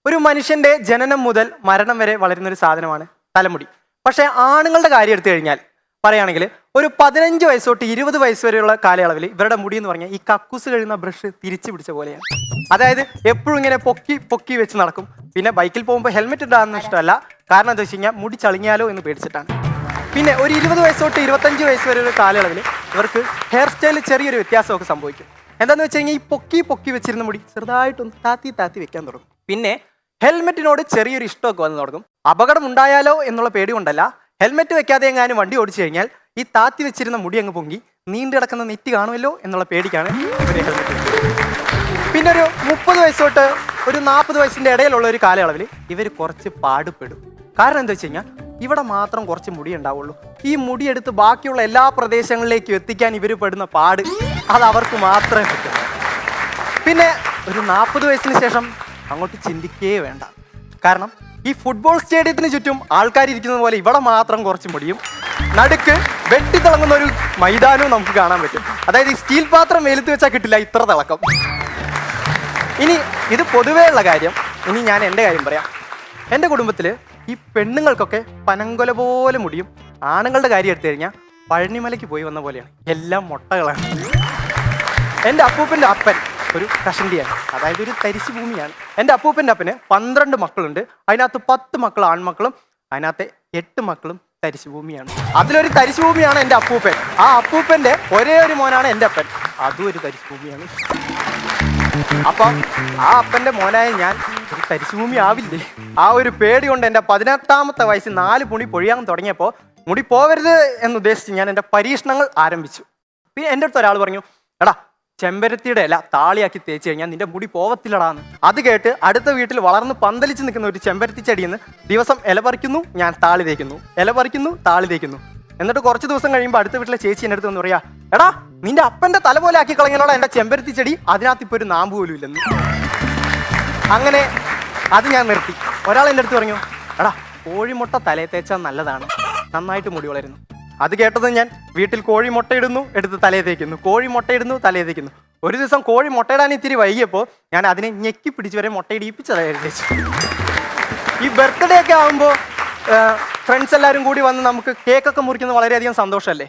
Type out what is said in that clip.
ഒരു മനുഷ്യന്റെ ജനനം മുതൽ മരണം വരെ വളരുന്ന ഒരു സാധനമാണ് തലമുടി. പക്ഷെ ആണുങ്ങളുടെ കാര്യം എടുത്തു കഴിഞ്ഞാൽ പറയുകയാണെങ്കിൽ ഒരു 15 വയസ്സ് തൊട്ട് 20 വയസ്സ് വരെയുള്ള കാലയളവിൽ ഇവരുടെ മുടി എന്ന് പറഞ്ഞാൽ ഈ കക്കൂസ് കഴിയുന്ന ബ്രഷ് തിരിച്ചു പിടിച്ച പോലെയാണ്. അതായത് എപ്പോഴും ഇങ്ങനെ പൊക്കി പൊക്കി വെച്ച് നടക്കും. പിന്നെ ബൈക്കിൽ പോകുമ്പോൾ ഹെൽമെറ്റ് ഇടാനൊന്നും ഇഷ്ടമല്ല. കാരണം എന്താ വെച്ച് കഴിഞ്ഞാൽ മുടി ചളിങ്ങിയാലോ എന്ന് പേടിച്ചിട്ടാണ്. പിന്നെ ഒരു 20 വയസ്സ് തൊട്ട് 25 വയസ്സ് വരെയുള്ള കാലയളവിൽ ഇവർക്ക് ഹെയർ സ്റ്റൈലിൽ ചെറിയൊരു വ്യത്യാസമൊക്കെ സംഭവിക്കും. എന്താണെന്ന് വെച്ച് കഴിഞ്ഞാൽ ഈ പൊക്കി പൊക്കി വെച്ചിരുന്ന മുടി ചെറുതായിട്ടൊന്ന് താത്തി വെക്കാൻ തുടങ്ങും. പിന്നെ ഹെൽമെറ്റിനോട് ചെറിയൊരു ഇഷ്ടമൊക്കെ വന്ന് തുടങ്ങും. അപകടം ഉണ്ടായാലോ എന്നുള്ള പേടി കൊണ്ടല്ല, ഹെൽമെറ്റ് വെക്കാതെ എങ്ങാനും വണ്ടി ഓടിച്ചു കഴിഞ്ഞാൽ ഈ താത്തി വെച്ചിരുന്ന മുടി അങ്ങ് പൊങ്ങി നീണ്ടു കിടക്കുന്ന നെറ്റി കാണുമല്ലോ എന്നുള്ള പേടിക്കാണ് ഇവർ ഹെൽമെറ്റ്. പിന്നെ ഒരു 30 വയസ്സ് തൊട്ട് ഒരു 40 വയസ്സിൻ്റെ ഇടയിലുള്ള ഒരു കാലയളവിൽ ഇവർ കുറച്ച് പാടുപെടും. കാരണം എന്താ വെച്ച് കഴിഞ്ഞാൽ ഇവിടെ മാത്രം കുറച്ച് മുടി ഉണ്ടാവുള്ളൂ. ഈ മുടിയെടുത്ത് ബാക്കിയുള്ള എല്ലാ പ്രദേശങ്ങളിലേക്കും എത്തിക്കാൻ ഇവർ പെടുന്ന പാട് അത് അവർക്ക് മാത്രമേ പറ്റൂ. പിന്നെ ഒരു 40 വയസ്സിന് ശേഷം അങ്ങോട്ട് ചിന്തിക്കേ വേണ്ട. കാരണം ഈ ഫുട്ബോൾ സ്റ്റേഡിയത്തിന് ചുറ്റും ആൾക്കാരിയ്ക്കുന്നത് പോലെ ഇവിടെ മാത്രം കുറച്ച് മുടിയും നടുക്ക് വെട്ടിത്തിളങ്ങുന്ന ഒരു മൈതാനവും നമുക്ക് കാണാൻ പറ്റും. അതായത് ഈ സ്റ്റീൽ പാത്രം വെയിലത്ത് വെച്ചാൽ കിട്ടില്ല ഇത്ര തിളക്കം. ഇനി ഇത് പൊതുവേ ഉള്ള കാര്യം. ഇനി ഞാൻ എൻ്റെ കാര്യം പറയാം. എൻ്റെ കുടുംബത്തിൽ ഈ പെണ്ണുങ്ങൾക്കൊക്കെ പനങ്കൊല പോലെ മുടിയും. ആണുങ്ങളുടെ കാര്യം എടുത്തു കഴിഞ്ഞാൽ പഴനിമലയ്ക്ക് പോയി വന്ന പോലെയാണ്, എല്ലാം മുട്ടകളാണ്. എൻ്റെ അപ്പൂപ്പൻ്റെ അപ്പൻ ഒരു കഷണ്ടിയാണ്, അതായത് ഒരു തരിശു ഭൂമിയാണ്. എൻ്റെ അപ്പൂപ്പൻ്റെ അപ്പന് 12 മക്കളുണ്ട്. അതിനകത്ത് 10 മക്കൾ ആൺമക്കളും അതിനകത്ത് 8 മക്കളും തരിശു ഭൂമിയാണ്. അതിലൊരു തരിശു ഭൂമിയാണ് എൻ്റെ അപ്പൂപ്പൻ. ആ അപ്പൂപ്പൻ്റെ ഒരേ ഒരു മോനാണ് എൻ്റെ അപ്പൻ, അതും ഒരു തരിശു ഭൂമിയാണ്. അപ്പം ആ അപ്പൻ്റെ മോനായ ഞാൻ ഒരു തരിശുഭൂമി ആവില്ലേ? ആ ഒരു പേടി കൊണ്ട് എൻ്റെ 18ാമത്തെ വയസ്സിൽ 4 മുടി പൊഴിയാൻ തുടങ്ങിയപ്പോൾ മുടി പോവരുത് എന്നുദ്ദേശിച്ച് ഞാൻ എൻ്റെ പരീക്ഷണങ്ങൾ ആരംഭിച്ചു. പിന്നെ എൻ്റെ അടുത്ത് ഒരാൾ പറഞ്ഞു, എടാ ചെമ്പരത്തിയുടെ ഇല താളിയാക്കി തേച്ച് കഴിഞ്ഞാൽ നിന്റെ മുടി പോവത്തില്ലടാന്ന്. അത് കേട്ട് അടുത്ത വീട്ടിൽ വളർന്ന് പന്തലിച്ച് നിൽക്കുന്ന ഒരു ചെമ്പരത്തി ചെടിയിൽ നിന്ന് ദിവസം ഇല പറിക്കുന്നു, ഞാൻ താളി തേക്കുന്നു, ഇല പറിക്കുന്നു, താളി തേക്കുന്നു. എന്നിട്ട് കുറച്ച് ദിവസം കഴിയുമ്പോൾ അടുത്ത വീട്ടിലെ ചേച്ചി എൻ്റെ അടുത്ത് എന്ന് പറയാ, എടാ നിന്റെ അപ്പൻ്റെ തല പോലെ ആക്കി കളഞ്ഞോടാ എൻ്റെ ചെമ്പരത്തി ചെടി, അതിനകത്ത് ഇപ്പോൾ ഒരു നാമ്പ് പോലും ഇല്ലെന്ന്. അങ്ങനെ അത് ഞാൻ നിർത്തി. ഒരാൾ എൻ്റെ അടുത്ത് പറഞ്ഞു, എടാ കോഴിമുട്ട തലയിൽ തേച്ചാൽ നല്ലതാണ്, നന്നായിട്ട് മുടി വളരുന്നു. അത് കേട്ടത് ഞാൻ വീട്ടിൽ കോഴി മുട്ടയിടുന്നു, എടുത്ത് തലയിൽ തേക്കുന്നു, കോഴി മുട്ടയിടുന്നു, തലയിൽ തേക്കുന്നു. ഒരു ദിവസം കോഴി മുട്ടയിടാൻ ഇത്തിരി വൈകിയപ്പോൾ ഞാൻ അതിനെ ഞെക്കി പിടിച്ച് വരെ മുട്ടയിടിപ്പിച്ച് തലയിൽ തേച്ചു. ഈ ബർത്ത്ഡേ ഒക്കെ ആകുമ്പോൾ ഫ്രണ്ട്സ് എല്ലാവരും കൂടി വന്ന് നമുക്ക് കേക്കൊക്കെ മുറിക്കുന്നത് വളരെയധികം സന്തോഷമല്ലേ.